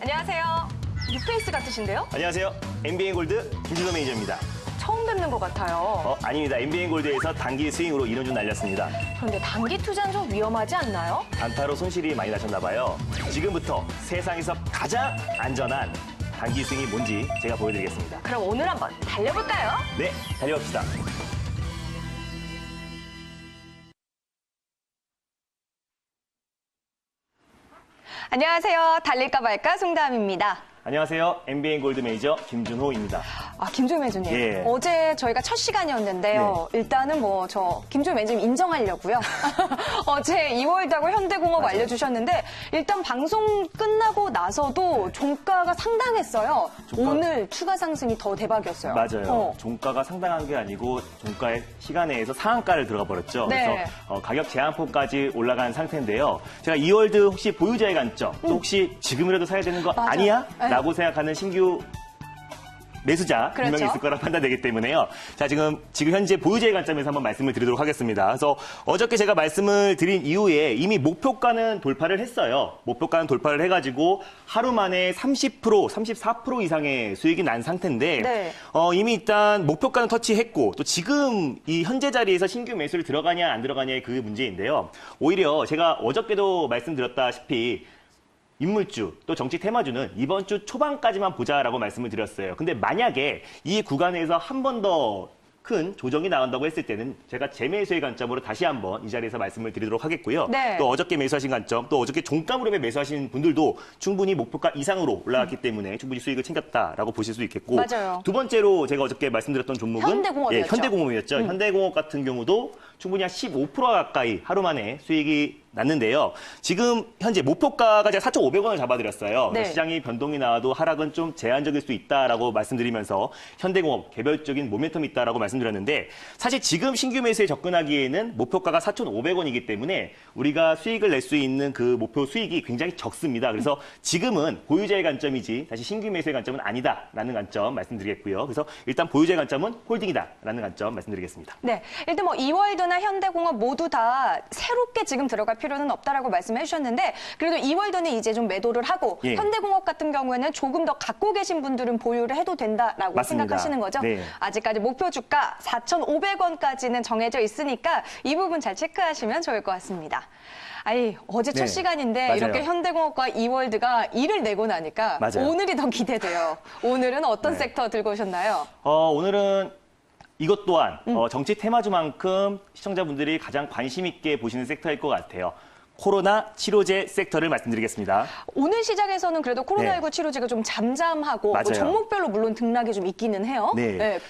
안녕하세요. 뉴페이스 같으신데요? 안녕하세요. MBN 골드 김진호 매니저입니다. 처음 뵙는 것 같아요. 아닙니다. MBN 골드에서 단기 스윙으로 이론 좀 날렸습니다. 그런데 단기 투자는 좀 위험하지 않나요? 단타로 손실이 많이 나셨나 봐요. 지금부터 세상에서 가장 안전한 단기 스윙이 뭔지 제가 보여드리겠습니다. 그럼 오늘 한번 달려볼까요? 네, 달려봅시다. 안녕하세요. 달릴까 말까 송다함입니다. 안녕하세요. MBN 골드 매니저 김준호입니다. 김종현 매니저님. 예. 어제 저희가 첫 시간이었는데요. 일단은 저 김종현 매니저님 인정하려고요. 어제 이월드하고 현대공업 맞아요. 알려주셨는데 일단 방송 끝나고 나서도 종가가 상당했어요. 오늘 추가 상승이 더 대박이었어요. 맞아요. 종가가 상당한 게 아니고 종가의 시간에서 상한가를 들어가 버렸죠. 네. 그래서 가격 제한폭까지 올라간 상태인데요. 제가 이월드 혹시 보유자의 관점, 또 혹시 지금이라도 사야 되는 거 맞아. 아니야? 네. 라고 생각하는 신규 매수자 그렇죠. 분명히 있을 거라 판단되기 때문에요. 자, 지금 현재 보유자의 관점에서 한번 말씀을 드리도록 하겠습니다. 그래서 어저께 제가 말씀을 드린 이후에 이미 목표가는 돌파를 했어요. 목표가는 돌파를 해가지고 하루 만에 30%, 34% 이상의 수익이 난 상태인데 네. 이미 일단 목표가는 터치했고 또 지금 이 현재 자리에서 신규 매수를 들어가냐 안 들어가냐의 그 문제인데요. 오히려 제가 어저께도 말씀드렸다시피 인물주 또 정치 테마주는 이번 주 초반까지만 보자라고 말씀을 드렸어요. 근데 만약에 이 구간에서 한 번 더 큰 조정이 나온다고 했을 때는 제가 재매수의 관점으로 다시 한번 이 자리에서 말씀을 드리도록 하겠고요. 네. 또 어저께 매수하신 관점, 또 어저께 종가 무렵에 매수하신 분들도 충분히 목표가 이상으로 올라갔기 때문에 충분히 수익을 챙겼다라고 보실 수 있겠고 맞아요. 두 번째로 제가 어저께 말씀드렸던 종목은 현대공업이었죠. 현대공업이었죠. 현대공업 같은 경우도 충분히 한 15% 가까이 하루 만에 수익이 났는데요. 지금 현재 목표가가 제가 4,500원을 잡아드렸어요. 네. 시장이 변동이 나와도 하락은 좀 제한적일 수 있다라고 말씀드리면서 현대공업 개별적인 모멘텀이 있다라고 말씀드렸는데 사실 지금 신규 매수에 접근하기에는 목표가가 4,500원이기 때문에 우리가 수익을 낼 수 있는 그 목표 수익이 굉장히 적습니다. 그래서 지금은 보유자의 관점이지 다시 신규 매수의 관점은 아니다라는 관점 말씀드리겠고요. 그래서 일단 보유자의 관점은 홀딩이다라는 관점 말씀드리겠습니다. 네, 일단 이월드나 현대공업 모두 다 새롭게 지금 들어갈 필요는 없다라고 말씀해 주셨는데 그래도 이월드는 이제 좀 매도를 하고 예. 현대공업 같은 경우에는 조금 더 갖고 계신 분들은 보유를 해도 된다라고 맞습니다. 생각하시는 거죠? 네. 아직까지 목표 주가 4,500원까지는 정해져 있으니까 이 부분 잘 체크하시면 좋을 것 같습니다. 어제 첫 네, 시간인데 맞아요. 이렇게 현대공업과 이월드가 일을 내고 나니까 맞아요. 오늘이 더 기대돼요. 오늘은 어떤 네. 섹터 들고 오셨나요? 오늘은 이것 또한 정치 테마주만큼 시청자분들이 가장 관심 있게 보시는 섹터일 것 같아요. 코로나 치료제 섹터를 말씀드리겠습니다. 오늘 시장에서는 그래도 코로나19 네. 치료제가 좀 잠잠하고 맞아요. 종목별로 물론 등락이 좀 있기는 해요. 네.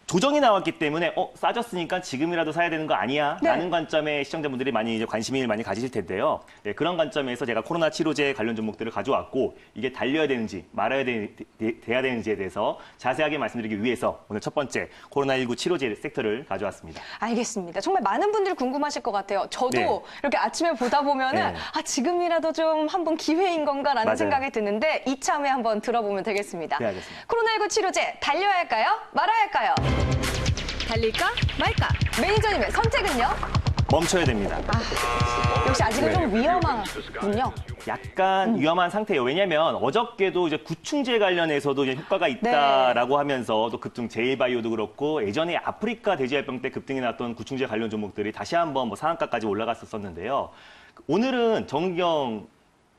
조정이 나왔기 때문에 싸졌으니까 지금이라도 사야 되는 거 아니야? 네. 라는 관점에 시청자분들이 많이 이제 관심을 많이 가지실 텐데요. 네, 그런 관점에서 제가 코로나 치료제 관련 종목들을 가져왔고 이게 달려야 되는지 말아야 돼야 되는지에 대해서 자세하게 말씀드리기 위해서 오늘 첫 번째 코로나19 치료제 섹터를 가져왔습니다. 알겠습니다. 정말 많은 분들이 궁금하실 것 같아요. 저도 네. 이렇게 아침에 보다 보면은 네. 지금이라도 좀 한번 기회인 건가라는 맞아요. 생각이 드는데 이참에 한번 들어보면 되겠습니다. 네, 알겠습니다. 코로나19 치료제 달려야 할까요? 말아야 할까요? 달릴까 말까? 매니저님의 선택은요? 멈춰야 됩니다. 역시 아직은 네. 좀 위험하군요. 약간 위험한 상태예요. 왜냐하면 어저께도 이제 구충제 관련해서도 이제 효과가 있다라고 하면서 또 급등 제일바이오도 그렇고 예전에 아프리카 돼지열병 때 급등이 났던 구충제 관련 종목들이 다시 한번 상한가까지 올라갔었는데요. 오늘은 정경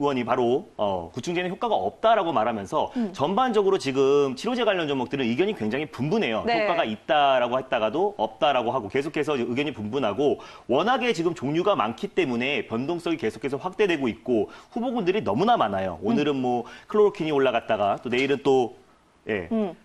의원이 바로 구충제는 효과가 없다라고 말하면서 전반적으로 지금 치료제 관련 종목들은 의견이 굉장히 분분해요. 네. 효과가 있다라고 했다가도 없다라고 하고 계속해서 의견이 분분하고 워낙에 지금 종류가 많기 때문에 변동성이 계속해서 확대되고 있고 후보군들이 너무나 많아요. 오늘은 뭐 클로로킨이 올라갔다가 또 내일은 또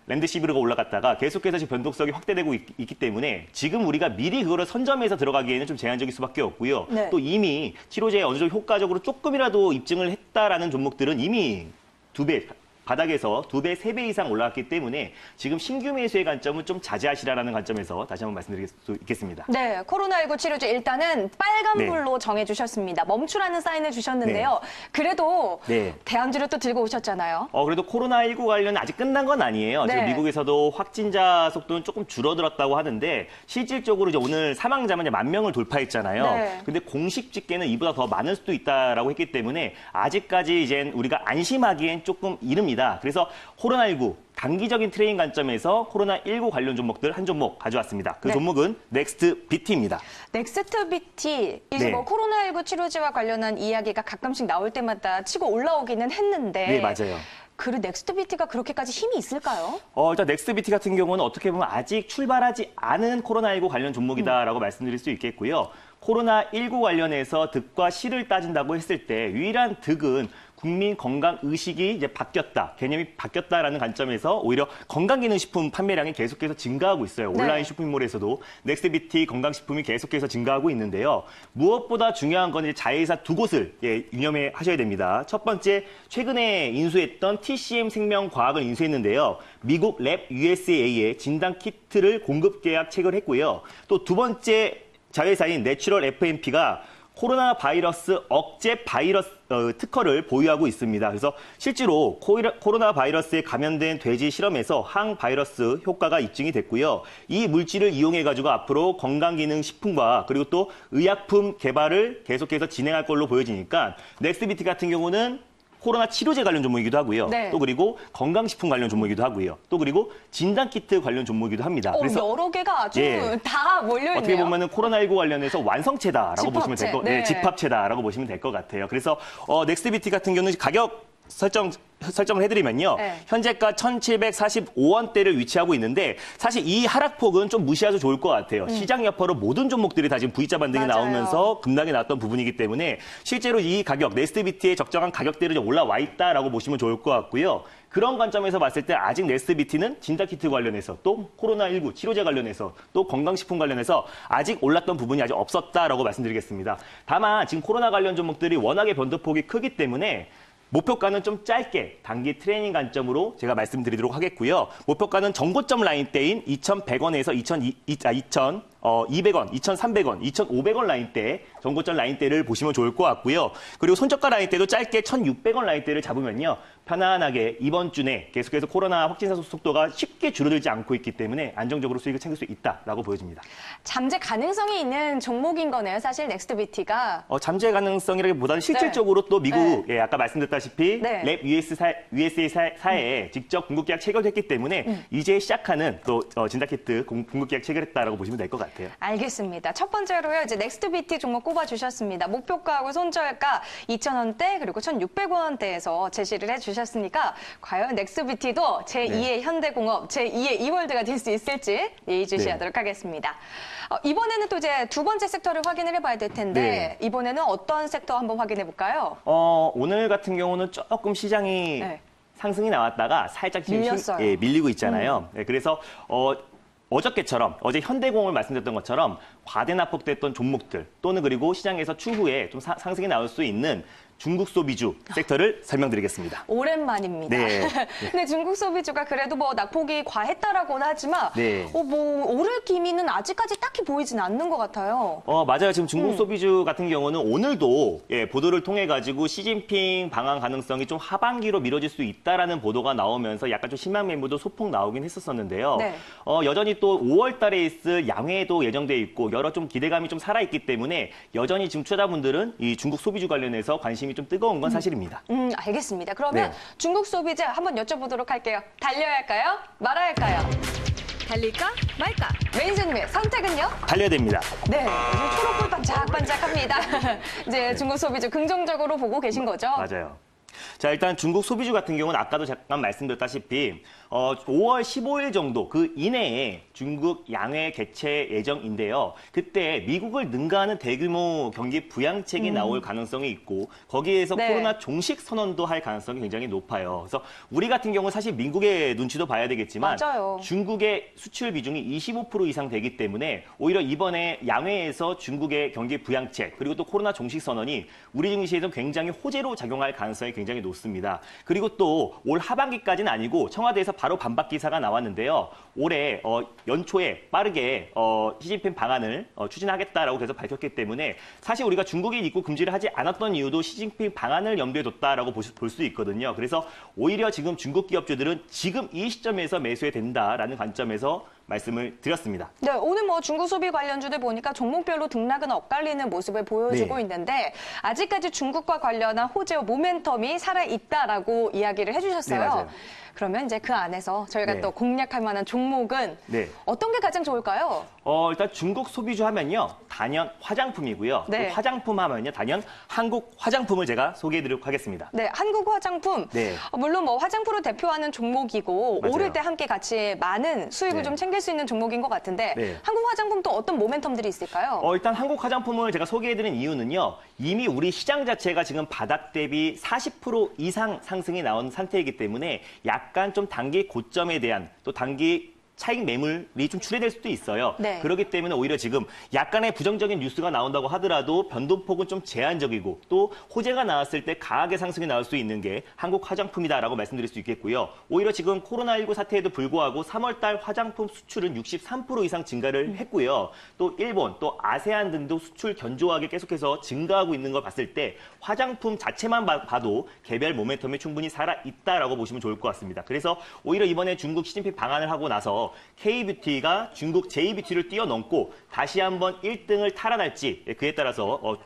랜드시비르가 올라갔다가 계속해서 지금 변동성이 확대되고 있기 때문에 지금 우리가 미리 그거를 선점해서 들어가기에는 좀 제한적일 수밖에 없고요. 네. 또 이미 치료제에 어느 정도 효과적으로 조금이라도 입증을 했다라는 종목들은 이미 2배, 바닥에서 2배, 3배 이상 올라갔기 때문에 지금 신규 매수의 관점은 좀 자제하시라는 관점에서 다시 한번 말씀드릴 수 있겠습니다. 네, 코로나19 치료제 일단은 빨간불로 정해주셨습니다. 멈추라는 사인을 주셨는데요. 그래도 대암주를 또 들고 오셨잖아요. 그래도 코로나19 관련 아직 끝난 건 아니에요. 지금 미국에서도 확진자 속도는 조금 줄어들었다고 하는데 실질적으로 이제 오늘 사망자만 이제 10,000명을 돌파했잖아요. 근데 공식 집계는 이보다 더 많을 수도 있다라고 했기 때문에 아직까지 이제 우리가 안심하기엔 조금 이릅니다. 그래서 코로나19 단기적인 트레이딩 관점에서 코로나19 관련 종목들 한 종목 가져왔습니다. 그 종목은 넥스트비티입니다. 넥스트비티, 이제 뭐 코로나19 치료제와 관련한 이야기가 가끔씩 나올 때마다 치고 올라오기는 했는데 네, 맞아요. 그 넥스트비티가 그렇게까지 힘이 있을까요? 일단 넥스트비티 같은 경우는 어떻게 보면 아직 출발하지 않은 코로나19 관련 종목이다라고 말씀드릴 수 있겠고요. 코로나19 관련해서 득과 실을 따진다고 했을 때 유일한 득은 국민 건강 의식이 이제 바뀌었다, 개념이 바뀌었다라는 관점에서 오히려 건강기능식품 판매량이 계속해서 증가하고 있어요. 온라인 쇼핑몰에서도 넥스트비티 건강식품이 계속해서 증가하고 있는데요. 무엇보다 중요한 건 이제 자회사 두 곳을 유념해 하셔야 됩니다. 첫 번째, 최근에 인수했던 TCM 생명과학을 인수했는데요. 미국 랩 USA에 진단 키트를 공급 계약 체결했고요. 또 두 번째 자회사인 내추럴 FMP가 코로나 바이러스 억제 바이러스 특허를 보유하고 있습니다. 그래서 실제로 코로나 바이러스에 감염된 돼지 실험에서 항바이러스 효과가 입증이 됐고요. 이 물질을 이용해가지고 앞으로 건강기능식품과 그리고 또 의약품 개발을 계속해서 진행할 걸로 보여지니까 넥스트비티 같은 경우는 코로나 치료제 관련 종목이기도 하고요. 또 그리고 건강식품 관련 종목이기도 하고요. 또 그리고 진단키트 관련 종목이기도 합니다. 그래서 여러 개가 아주 다 몰려있네요. 어떻게 보면 코로나19 관련해서 완성체다라고 보시면 될 것 같아요. 집합체다라고 보시면 될 것 같아요. 그래서 넥스트비티 같은 경우는 가격 설정을 해드리면요. 현재가 1,745원대를 위치하고 있는데 사실 이 하락폭은 좀 무시하셔도 좋을 것 같아요. 시장 여파로 모든 종목들이 다 지금 V자 반등이 나오면서 급락이 나왔던 부분이기 때문에 실제로 이 가격, 넥스트비티의 적정한 가격대로 올라와 있다라고 보시면 좋을 것 같고요. 그런 관점에서 봤을 때 아직 넥스트비티는 진단키트 관련해서 또 코로나19 치료제 관련해서 또 건강식품 관련해서 아직 올랐던 부분이 아직 없었다라고 말씀드리겠습니다. 다만 지금 코로나 관련 종목들이 워낙에 변동폭이 크기 때문에 목표가는 좀 짧게 단기 트레이닝 관점으로 제가 말씀드리도록 하겠고요. 목표가는 전고점 라인대인 2,100원에서 2,200원, 2,300원, 2,500원 라인대, 전고점 라인대를 보시면 좋을 것 같고요. 그리고 손저가 라인대도 짧게 1,600원 라인대를 잡으면요. 편안하게 이번 주 내 계속해서 코로나 확진자 속도가 쉽게 줄어들지 않고 있기 때문에 안정적으로 수익을 챙길 수 있다라고 보여집니다. 잠재 가능성이 있는 종목인 거네요, 사실 넥스트비티가. 잠재 가능성이라기보다는 실질적으로 또 미국, 아까 말씀드렸다시피 랩 USA사에 직접 공급 계약 체결했기 때문에 이제 시작하는 또 진단키트 공급 계약 체결했다라고 보시면 될 것 같아요. 알겠습니다. 첫 번째로요, 이제 넥스트비티 종목 꼽아주셨습니다. 목표가하고 손절가 2,000원대 그리고 1,600원대에서 제시를 해주셨으니까 과연 넥스트비티도 제2의 현대공업, 제2의 이월드가 될 수 있을지 예의주시하도록 하겠습니다. 이번에는 또 이제 두 번째 섹터를 확인을 해봐야 될 텐데 이번에는 어떤 섹터 한번 확인해 볼까요? 오늘 같은 경우는 조금 시장이 상승이 나왔다가 살짝 지금 밀리고 있잖아요. 그래서 어저께처럼 어제 현대공업을 말씀드렸던 것처럼 과대납폭됐던 종목들 또는 그리고 시장에서 추후에 좀 상승이 나올 수 있는 중국 소비주 섹터를 설명드리겠습니다. 오랜만입니다. 근데 중국 소비주가 그래도 뭐 낙폭이 과했다라고는 하지만 뭐 오를 기미는 아직까지 딱히 보이진 않는 것 같아요. 맞아요. 지금 중국 소비주 같은 경우는 오늘도 보도를 통해 가지고 시진핑 방한 가능성이 좀 하반기로 미뤄질 수 있다라는 보도가 나오면서 약간 좀 심한 매물도 소폭 나오긴 했었었는데요. 여전히 또 5월 달에 있을 양회도 예정돼 있고 여러 좀 기대감이 좀 살아있기 때문에 여전히 지금 투자자분들은 이 중국 소비주 관련해서 관심이 좀 뜨거운 건 사실입니다. 알겠습니다. 그러면 중국 소비재 한번 여쭤보도록 할게요. 달려야 할까요? 말아야 할까요? 달릴까 말까? 매니저님의 선택은요? 달려야 됩니다. 네, 요즘 초록불 반짝반짝합니다. 이제 중국 소비주 긍정적으로 보고 계신 거죠? 맞아요. 자, 일단 중국 소비주 같은 경우는 아까도 잠깐 말씀드렸다시피 5월 15일 정도 그 이내에 중국 양회 개최 예정인데요. 그때 미국을 능가하는 대규모 경기 부양책이 나올 가능성이 있고 거기에서 코로나 종식 선언도 할 가능성이 굉장히 높아요. 그래서 우리 같은 경우는 사실 미국의 눈치도 봐야 되겠지만 중국의 수출 비중이 25% 이상 되기 때문에 오히려 이번에 양회에서 중국의 경기 부양책 그리고 또 코로나 종식 선언이 우리 증시에서 굉장히 호재로 작용할 가능성이 굉장히 높습니다. 그리고 또 올 하반기까지는 아니고 청와대에서 바로 반박 기사가 나왔는데요. 올해 연초에 빠르게 시진핑 방안을 추진하겠다라고 계속 밝혔기 때문에 사실 우리가 중국인 입국 금지를 하지 않았던 이유도 시진핑 방안을 염두에 뒀다라고 볼 수 있거든요. 그래서 오히려 지금 중국 기업주들은 지금 이 시점에서 매수해야 된다라는 관점에서 말씀을 드렸습니다. 네, 오늘 뭐 중국 소비 관련주들 보니까 종목별로 등락은 엇갈리는 모습을 보여주고 네. 있는데 아직까지 중국과 관련한 호재와 모멘텀이 살아있다라고 이야기를 해주셨어요. 네, 맞아요. 그러면 이제 그 안에서 저희가 네. 또 공략할 만한 종목은 네. 어떤 게 가장 좋을까요? 일단 중국 소비주 하면요. 단연 화장품이고요. 네. 또 화장품 하면요. 단연 한국 화장품을 제가 소개해드리도록 하겠습니다. 네, 한국 화장품. 네. 물론 뭐 화장품을 대표하는 종목이고 맞아요. 오를 때 함께 같이 많은 수익을 네. 좀 챙길 수 있는 종목인 것 같은데 네. 한국 화장품도 어떤 모멘텀들이 있을까요? 일단 한국 화장품을 제가 소개해드린 이유는요. 이미 우리 시장 자체가 지금 바닥 대비 40% 이상 상승이 나온 상태이기 때문에 약간 좀 단기 고점에 대한 또 단기 차익 매물이 좀 출회될 수도 있어요. 네. 그렇기 때문에 오히려 지금 약간의 부정적인 뉴스가 나온다고 하더라도 변동폭은 좀 제한적이고 또 호재가 나왔을 때 강하게 상승이 나올 수 있는 게 한국 화장품이다라고 말씀드릴 수 있겠고요. 오히려 지금 코로나19 사태에도 불구하고 3월 달 화장품 수출은 63% 이상 증가를 했고요. 또 일본, 또 아세안 등도 수출 견조하게 계속해서 증가하고 있는 걸 봤을 때 화장품 자체만 봐도 개별 모멘텀이 충분히 살아있다라고 보시면 좋을 것 같습니다. 그래서 오히려 이번에 중국 시진핑 방안을 하고 나서 K뷰티가 중국 J뷰티를 뛰어넘고 다시 한번 1등을 탈환할지 그에 따라서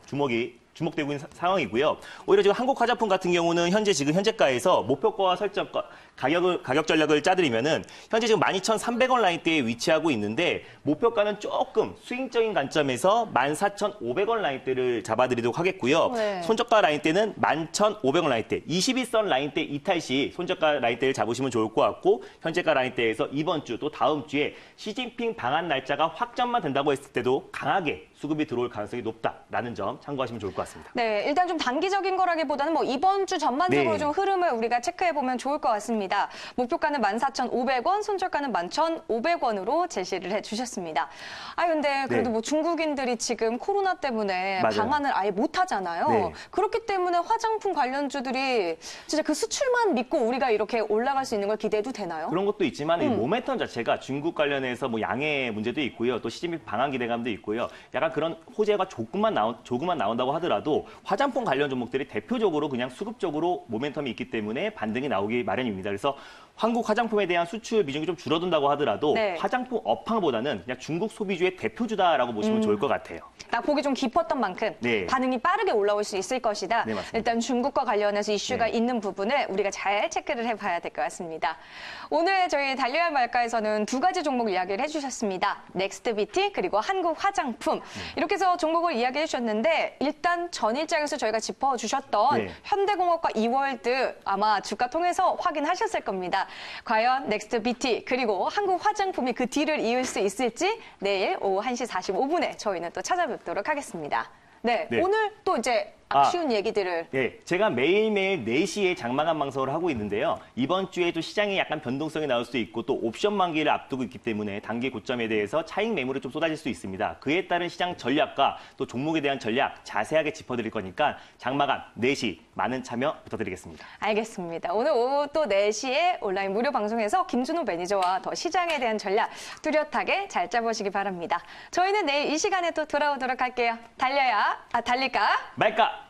주목되고 있는 상황이고요. 오히려 지금 한국 화장품 같은 경우는 지금 현재가에서 목표가와 설정가 가격 전략을 짜드리면은 현재 지금 12,300원 라인대에 위치하고 있는데 목표가는 조금 스윙적인 관점에서 14,500원 라인대를 잡아드리도록 하겠고요. 네. 손저가 라인대는 11,500원 라인대, 22선 라인대 이탈 시 손저가 라인대를 잡으시면 좋을 것 같고 현재가 라인대에서 이번 주 또 다음 주에 시진핑 방한 날짜가 확정만 된다고 했을 때도 강하게 수급이 들어올 가능성이 높다라는 점 참고하시면 좋을 것 같습니다. 네, 일단 좀 단기적인 거라기보다는 뭐 이번 주 전반적으로 네. 좀 흐름을 우리가 체크해보면 좋을 것 같습니다. 목표가는 14,500원, 손절가는 11,500원으로 제시를 해주셨습니다. 근데 그래도 네. 뭐 중국인들이 지금 코로나 때문에 맞아요. 방한을 아예 못 하잖아요. 네. 그렇기 때문에 화장품 관련주들이 진짜 그 수출만 믿고 우리가 이렇게 올라갈 수 있는 걸 기대해도 되나요? 그런 것도 있지만 이 모멘텀 자체가 중국 관련해서 뭐 양의 문제도 있고요. 또 시진핑 방한 기대감도 있고요. 약간 그런 호재가 조금만 나온다고 하더라도 화장품 관련 종목들이 대표적으로 그냥 수급적으로 모멘텀이 있기 때문에 반등이 나오기 마련입니다. 그래서 한국 화장품에 대한 수출 비중이 좀 줄어든다고 하더라도 네. 화장품 업황보다는 그냥 중국 소비주의 대표주다라고 보시면 좋을 것 같아요. 딱 보기 좀 깊었던 만큼 네. 반응이 빠르게 올라올 수 있을 것이다. 네, 맞습니다. 일단 중국과 관련해서 이슈가 네. 있는 부분을 우리가 잘 체크를 해봐야 될 것 같습니다. 오늘 저희 달려야 말까에서는 두 가지 종목 이야기를 해주셨습니다. 넥스트비티 그리고 한국 화장품 이렇게 해서 종목을 이야기해 주셨는데 일단 전일장에서 저희가 짚어주셨던 네. 현대공업과 이월드 아마 주가 통해서 확인하셨을 겁니다. 과연 넥스트비티 그리고 한국 화장품이 그 뒤를 이을 수 있을지 내일 오후 1시 45분에 저희는 또 찾아뵙도록 하겠습니다. 네, 네. 오늘 또 이제 아쉬운 얘기들을 네, 제가 매일매일 4시에 장마감 방송을 하고 있는데요. 이번 주에도 시장에 약간 변동성이 나올 수 있고 또 옵션 만기를 앞두고 있기 때문에 단기 고점에 대해서 차익 매물이 좀 쏟아질 수 있습니다. 그에 따른 시장 전략과 또 종목에 대한 전략 자세하게 짚어드릴 거니까 장마감 4시 많은 참여 부탁드리겠습니다. 알겠습니다. 오늘 오후 또 4시에 온라인 무료 방송에서 김준호 매니저와 더 시장에 대한 전략 뚜렷하게 잘 짜보시기 바랍니다. 저희는 내일 이 시간에 또 돌아오도록 할게요. 달릴까? 말까?